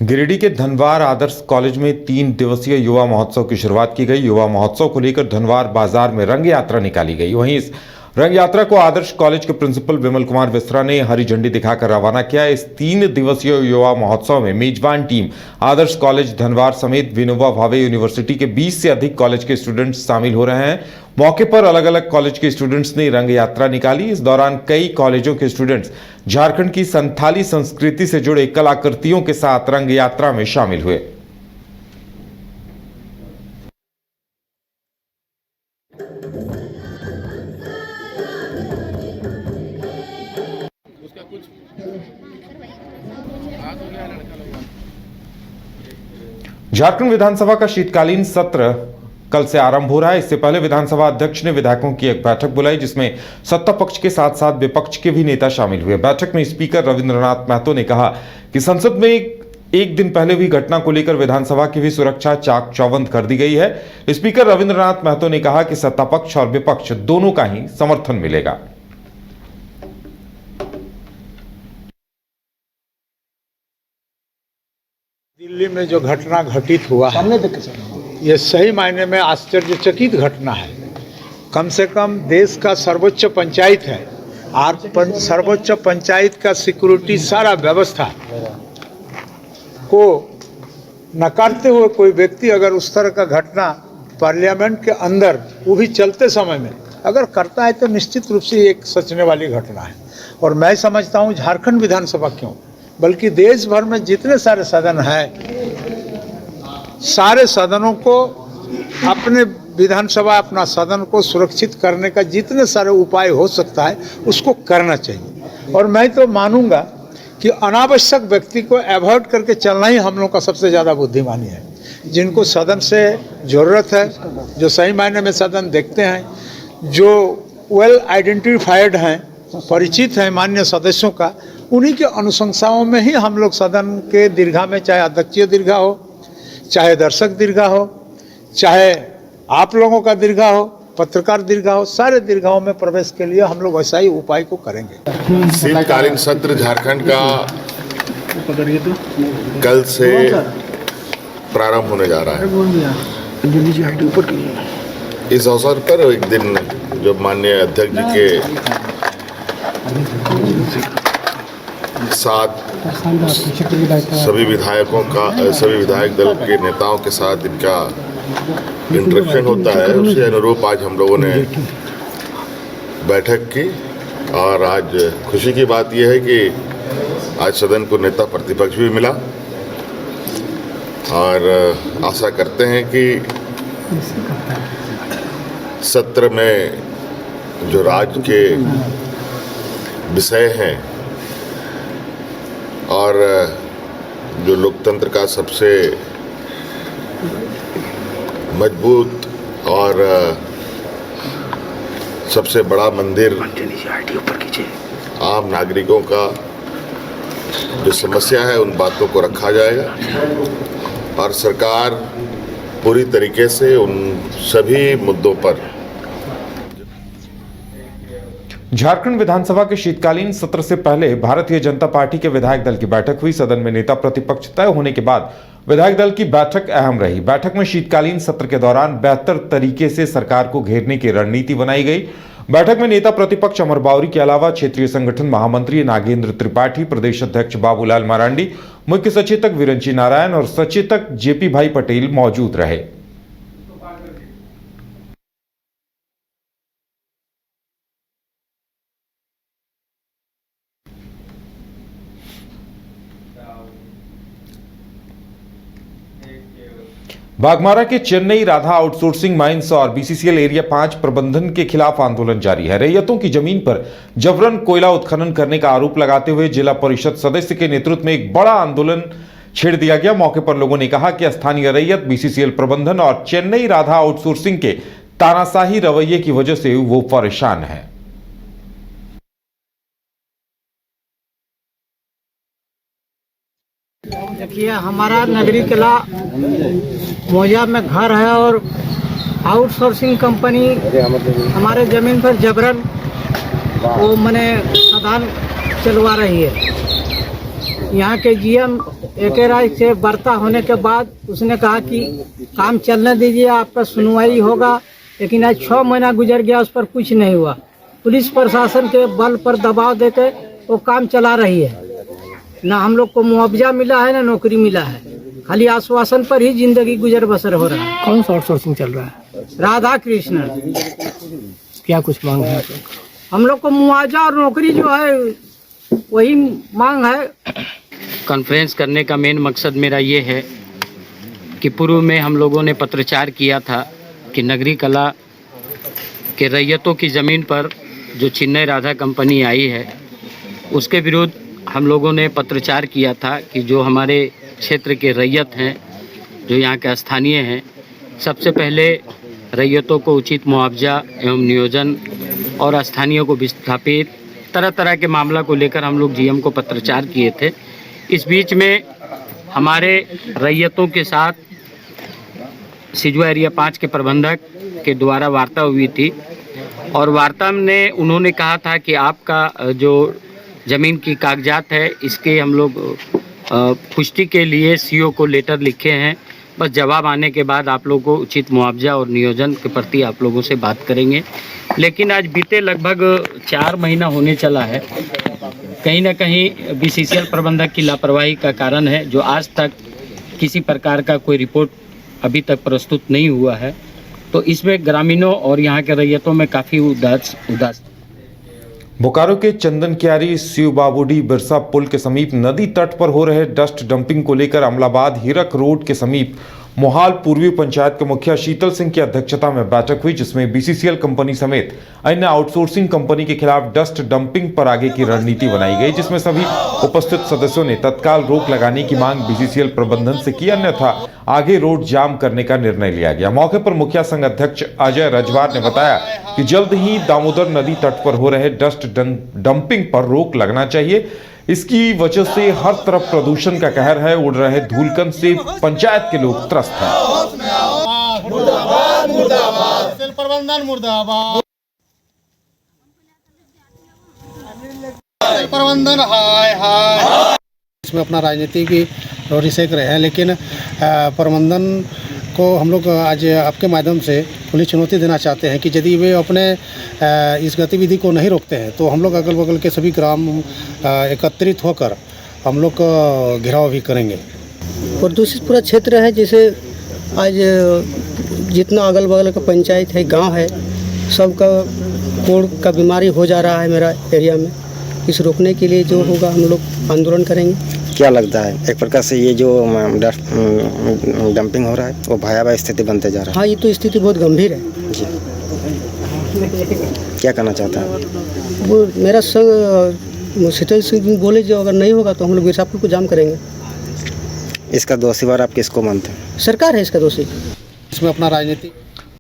गिरिडीह के धनवार आदर्श कॉलेज में 3 दिवसीय युवा महोत्सव की शुरुआत की गई। युवा महोत्सव को लेकर धनवार बाजार में रंग यात्रा निकाली गई। वहीं इस रंग यात्रा को आदर्श कॉलेज के प्रिंसिपल विमल कुमार मिश्रा ने हरी झंडी दिखाकर रवाना किया। इस 3 दिवसीय युवा महोत्सव में मेजबान टीम आदर्श कॉलेज धनवार समेत विनोबा भावे यूनिवर्सिटी के 20 से अधिक कॉलेज के स्टूडेंट्स शामिल हो रहे हैं। मौके पर अलग अलग कॉलेज के स्टूडेंट्स ने रंग यात्रा निकाली। इस दौरान कई कॉलेजों के स्टूडेंट्स झारखंड की संथाली संस्कृति से जुड़े कलाकृतियों के साथ रंग यात्रा में शामिल हुए। झारखंड विधानसभा का शीतकालीन सत्र कल से आरंभ हो रहा है। इससे पहले विधानसभा अध्यक्ष ने विधायकों की एक बैठक बुलाई, जिसमें सत्ता पक्ष के साथ साथ विपक्ष के भी नेता शामिल हुए। बैठक में स्पीकर रविंद्रनाथ महतो ने कहा कि संसद में एक दिन पहले हुई घटना को लेकर विधानसभा की भी सुरक्षा चाक चौबंद कर दी गई है। स्पीकर रविंद्रनाथ महतो ने कहा कि सत्ता पक्ष और विपक्ष दोनों का ही समर्थन मिलेगा। दिल्ली में जो घटना घटित हुआ है, ये सही मायने में आश्चर्यचकित घटना है। कम से कम देश का सर्वोच्च पंचायत है और सर्वोच्च पंचायत का सिक्योरिटी सारा व्यवस्था को नकारते हुए कोई व्यक्ति अगर उस तरह का घटना पार्लियामेंट के अंदर, वो भी चलते समय में अगर करता है, तो निश्चित रूप से एक सोचने वाली घटना है। और मैं समझता हूँ झारखंड विधानसभा क्यों, बल्कि देश भर में जितने सारे सदन हैं, सारे सदनों को अपने विधानसभा, अपना सदन को सुरक्षित करने का जितने सारे उपाय हो सकता है उसको करना चाहिए। और मैं तो मानूंगा कि अनावश्यक व्यक्ति को अवॉइड करके चलना ही हम लोग का सबसे ज़्यादा बुद्धिमानी है। जिनको सदन से ज़रूरत है, जो सही मायने में सदन देखते हैं, जो वेल आइडेंटिफाइड हैं, परिचित हैं मान्य सदस्यों का, उन्हीं के अनुशंसाओं में ही हम लोग सदन के दीर्घा में, चाहे अध्यक्षीय दीर्घा हो, चाहे दर्शक दीर्घा हो, चाहे आप लोगों का दीर्घा हो, पत्रकार दीर्घा हो, सारे दीर्घाओं में प्रवेश के लिए हम लोग वैसा ही उपाय को करेंगे। शीतकालीन सत्र झारखंड का कल से प्रारंभ होने जा रहा है। इस अवसर पर एक दिन जो माननीय अध्यक्ष जी के साथ सभी विधायक दल के नेताओं के साथ इनका इंटरेक्शन होता है, उसके अनुरूप आज हम लोगों ने बैठक की। और आज खुशी की बात यह है कि आज सदन को नेता प्रतिपक्ष भी मिला और आशा करते हैं कि सत्र में जो राज्य के विषय हैं और जो लोकतंत्र का सबसे मजबूत और सबसे बड़ा मंदिर आम नागरिकों का जो समस्या है, उन बातों को रखा जाएगा और सरकार पूरी तरीके से उन सभी मुद्दों पर। झारखंड विधानसभा के शीतकालीन सत्र से पहले भारतीय जनता पार्टी के विधायक दल की बैठक हुई। सदन में नेता प्रतिपक्ष तय होने के बाद विधायक दल की बैठक अहम रही। बैठक में शीतकालीन सत्र के दौरान बेहतर तरीके से सरकार को घेरने की रणनीति बनाई गई। बैठक में नेता प्रतिपक्ष अमर बावरी के अलावा क्षेत्रीय संगठन महामंत्री नागेंद्र त्रिपाठी, प्रदेश अध्यक्ष बाबूलाल मरांडी, मुख्य सचेतक विरंची नारायण और सचेतक जेपी भाई पटेल मौजूद रहे। बाघमारा के चेन्नई राधा आउटसोर्सिंग माइंस और बीसीसीएल एरिया 5 प्रबंधन के खिलाफ आंदोलन जारी है। रैयतों की जमीन पर जबरन कोयला उत्खनन करने का आरोप लगाते हुए जिला परिषद सदस्य के नेतृत्व में एक बड़ा आंदोलन छेड़ दिया गया। मौके पर लोगों ने कहा कि स्थानीय रैयत बीसीसीएल प्रबंधन और चेन्नई राधा आउटसोर्सिंग के तानाशाही रवैये की वजह से वो परेशान है। देखिए, हमारा नगरी किला मौजा में घर है और आउटसोर्सिंग कंपनी हमारे ज़मीन पर जबरन वो मैंने खदान चलवा रही है। यहाँ के जीएम एकेराई से वार्ता होने के बाद उसने कहा कि काम चलने दीजिए, आपका सुनवाई होगा। लेकिन आज 6 महीना गुजर गया, उस पर कुछ नहीं हुआ। पुलिस प्रशासन के बल पर दबाव देकर वो काम चला रही है। ना हम लोग को मुआवजा मिला है, ना नौकरी मिला है। खाली आश्वासन पर ही जिंदगी गुजर बसर हो रहा है। कौन सा आउटसोर्सिंग चल रहा है? राधा कृष्ण। क्या कुछ मांग है? हम लोग को मुआवजा और नौकरी जो है वही मांग है। कॉन्फ्रेंस करने का मेन मकसद मेरा ये है कि पूर्व में हम लोगों ने पत्रचार किया था कि नगरी कला के रैयतों की ज़मीन पर जो चेन्नई राधा कंपनी आई है उसके विरुद्ध हम लोगों ने पत्रचार किया था कि जो हमारे क्षेत्र के रैयत हैं, जो यहाँ के स्थानीय हैं, सबसे पहले रैयतों को उचित मुआवजा एवं नियोजन और स्थानीयों को विस्थापित तरह तरह के मामला को लेकर हम लोग जीएम को पत्रचार किए थे। इस बीच में हमारे रैयतों के साथ सिजुआ एरिया 5 के प्रबंधक के द्वारा वार्ता हुई थी और वार्ता में उन्होंने कहा था कि आपका जो ज़मीन की कागजात है इसके हम लोग पुष्टि के लिए सीओ को लेटर लिखे हैं। बस जवाब आने के बाद आप लोगों को उचित मुआवजा और नियोजन के प्रति आप लोगों से बात करेंगे। लेकिन आज बीते लगभग 4 महीना होने चला है। कहीं ना कहीं बीसीसीएल प्रबंधक की लापरवाही का कारण है, जो आज तक किसी प्रकार का कोई रिपोर्ट अभी तक प्रस्तुत नहीं हुआ है। तो इसमें ग्रामीणों और यहाँ के रैयतों में काफ़ी उदास बोकारो के चंदन क्यारी शिव बाबूडी बिरसा पुल के समीप नदी तट पर हो रहे डस्ट डंपिंग को लेकर अमलाबाद हीरक रोड के समीप मोहाल पूर्वी पंचायत के मुखिया शीतल सिंह की अध्यक्षता में बैठक हुई, जिसमें बीसीसीएल कंपनी समेत अन्य आउटसोर्सिंग कंपनी के खिलाफ डस्ट डंपिंग पर आगे की रणनीति बनाई गई, जिसमें सभी उपस्थित सदस्यों ने तत्काल रोक लगाने की मांग बीसीसीएल प्रबंधन से की, अन्यथा आगे रोड जाम करने का निर्णय लिया गया। मौके पर मुखिया संघ अध्यक्ष अजय रजवार ने बताया कि जल्द ही दामोदर नदी तट पर हो रहे डस्ट डंपिंग पर रोक लगना चाहिए। इसकी वजह से हर तरफ प्रदूषण का कहर है। उड़ रहे धूलकण से पंचायत के लोग त्रस्त हैं। प्रबंधन मुर्दाबाद, प्रबंधन हाय हाय। इसमें अपना राजनीति की रोटी सेक रहे हैं, लेकिन प्रबंधन को हम लोग आज आपके माध्यम से खुली चुनौती देना चाहते हैं कि यदि वे अपने इस गतिविधि को नहीं रोकते हैं तो हम लोग अगल बगल के सभी ग्राम एकत्रित होकर हम लोग घेराव भी करेंगे। प्रदूषित पूरा क्षेत्र है, जैसे आज जितना अगल बगल का पंचायत है, गांव है, सबका कोड़ का बीमारी हो जा रहा है मेरा एरिया में। इस रोकने के लिए जो होगा हम लोग आंदोलन करेंगे। क्या लगता है एक प्रकार से ये जो डंपिंग हो रहा है वो भयावह स्थिति बनते जा रहा है? हाँ, ये तो स्थिति बहुत गंभीर है जी। क्या कहना चाहता है वो? मेरा संग शीतल सिंह बोले जो अगर नहीं होगा तो हम लोग बिरसापुर को जाम करेंगे। इसका दोषीवार आप किसको मानते हैं? सरकार है इसका दोषी। इसमें अपना राजनीति